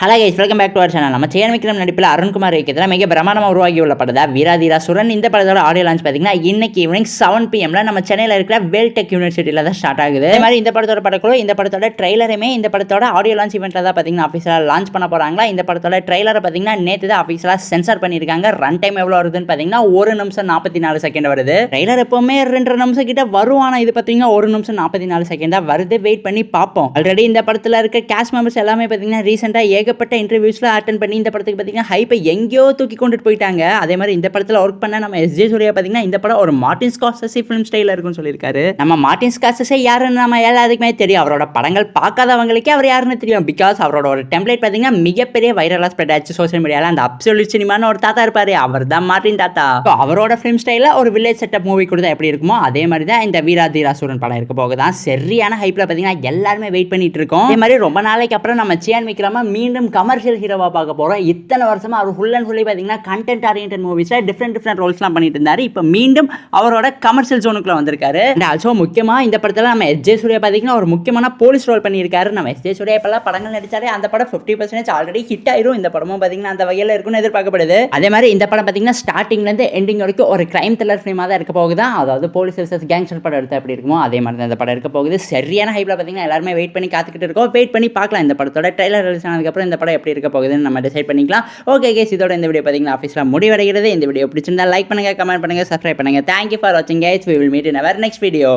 Hello guys, welcome back to our channel. நம்ம சேன் விக்ரம் நடிப்பில் அருண்குமார் இயக்கத்தில் மிக பிரமாண்டமாக உருவாகி உள்ள படத்தை வீராதிராசுரன். இந்த படத்தோட ஆடியோ லான்ச் பார்த்தீங்கன்னா இன்னைக்கு ஈவினிங் 7 PM நம்ம சென்னையில் இருக்கிற வேல்டெக் யூனிவர்சிட்டியில் தான் ஸ்டார்ட் ஆகுது. அதே மாதிரி இந்த படத்தோட படக்குழு இந்த படத்தோட ட்ரெய்லருமே இந்த படத்தோட ஆடியோ லான்ச் ஈவெண்ட்டில் தான் பார்த்தீங்கன்னா ஆஃபீஸில் லான்ச் பண்ண போகிறாங்களா. இந்த படத்தோட ட்ரெய்லரை பார்த்தீங்கன்னா நேற்று தான் ஆஃபீஸில் சென்சார் பண்ணியிருக்காங்க. ரன் டைம் எவ்வளோ வருதுன்னு பார்த்தீங்கன்னா 1 நிமிஷம் 44 செகண்ட் வருது. ட்ரெய்லர் எப்பவுமே 2 நிமிஷம் கிட்ட வருவானா, இது பார்த்தீங்கன்னா 1 நிமிஷம் 44 செகண்ட் தான் வருது. வெயிட் பண்ணி பார்ப்போம். ஆல்ரெடி இந்த படத்தில் இருக்க கேஸ்ட் மெம்பர்ஸ் எல்லாமே பார்த்தீங்கன்னா ரீசெண்டாக ஏகப்பட்ட இன்டர்வியூஸ் அட்டெண்ட் பண்ணி இந்த படத்துக்கு பார்த்தீங்கன்னா ஹைப்பை எங்கேயோ தூக்கி கொண்டுட்டு போயிட்டாங்க. அதே மாதிரி இந்த படத்தில் ஒர்க் பண்ண நம்ம எஸ்.ஜே. சூர்யா பார்த்தீங்கன்னா இந்த படம் ஒரு மார்ட்டின் ஸ்கார்செஸி ஃபிலிம் ஸ்டைலில் இருக்குன்னு சொல்லியிருக்காரு. நம்ம மார்ட்டின் ஸ்கார்செஸி யாருன்னு நம்ம எல்லாத்துக்குமே தெரியும். அவரோட படங்கள் பார்க்காதவங்களுக்கே அவர் யாருன்னு தெரியும். பிகாஸ் அவரோட ஒரு டெம்ப்ளேட் பார்த்தீங்கன்னா மிகப்பெரிய வைரலாக ஸ்ப்ரெட் ஆச்சு சோசியல் மீடியாவில். அந்த அப்சல்யூட் சினிமான்னு ஒரு தாத்தா இருப்பாரு, அவர் தான் மார்ட்டின் தாத்தா. அவரோட ஃபிலிம் ஸ்டைலில் ஒரு வில்லேஜ் செட்டப் மூவி கொடுத்தா எப்படி இருக்குமோ அதே மாதிரி தான் இந்த வீராதிராசுரன் படம் இருக்க போகுதான். சரியான ஹைப்பில் பார்த்தீங்கன்னா எல்லாருமே வெயிட் பண்ணிட்டு இருக்கோம். அதே மாதிரி ரொம்ப நாளைக்கு அப்புறம் நம்ம சியான் விக்ரமா மீண்டும் கமர்ஷியல் ஹீரோவா பார்க்க போறோம். இத்தனை வருஷமா அவர் ஃபுல் அண்ட் ஃபுல்லி பார்த்தீங்கன்னா கண்டென்ட் ஆரியன்டட் மூவிஸ்ல டிஃப்ரெண்ட் ரோல்ஸ்லாம் பண்ணிட்டு இருந்தாரு. இப்போ மீண்டும் அவரோட கமர்ஷியல் ஜோனுக்குள்ள வந்திருக்காரு. அண்ட் ஆல்சோ முக்கியமா இந்த படத்துல நம்ம எஸ்.ஜே. சூர்யா பார்த்தீங்கன்னா ஒரு முக்கியமான போலீஸ் ரோல் பண்ணியிருக்காரு. நம்ம எஸ்.ஜே. சூர்யா இப்பெல்லாம் படங்கள் நடிச்சாலே அந்த படம் 50% ஆல்ரெடி ஹிட் ஆயிரும். இந்த படமும் பார்த்தீங்கன்னா அந்த வகையில் இருக்குன்னு எதிர்பார்க்கப்படுது. அதே மாதிரி இந்த படம் பார்த்தீங்கன்னா ஸ்டார்டிங்ல இருந்து எண்டிங் வரைக்கும் ஒரு கிரைம் த்ரில்லர் ஃபிலிமாக தான் இருக்க போகுது. அதாவது போலீஸ் வெர்சஸ் கேங்ஸ்டர் படம் எடுத்து எப்படி இருக்குமோ அதே மாதிரி தான் இந்த படம் இருக்க போகுது. சரியான ஹைப்ல பார்த்தீங்கன்னா எல்லாருமே வெயிட் பண்ணி காத்துக்கிட்டு இருக்கோம். வெயிட் பண்ணி பார்க்கலாம் இந்த படத்தோட ட்ரெய்லர் ரிலீஸ் ஆனதுக்கப்புறம் இந்த படம் எப்படி இருக்க போகுதுன்னு நம்ம டிசைட் பண்ணிக்கலாம். ஓகே கேஸ், இதோட இந்த வீடியோ பார்த்தீங்கன்னா ஆஃபீஸில் முடிவடைகிறது. இந்த வீடியோ பிடிச்சிருந்தா லைக் பண்ணுங்க, கமெண்ட் பண்ணுங்க, சப்ஸ்கிரைப் பண்ணுங்க. தேங்க்யூ ஃபார் வாட்சிங் guys. We will meet in our next video.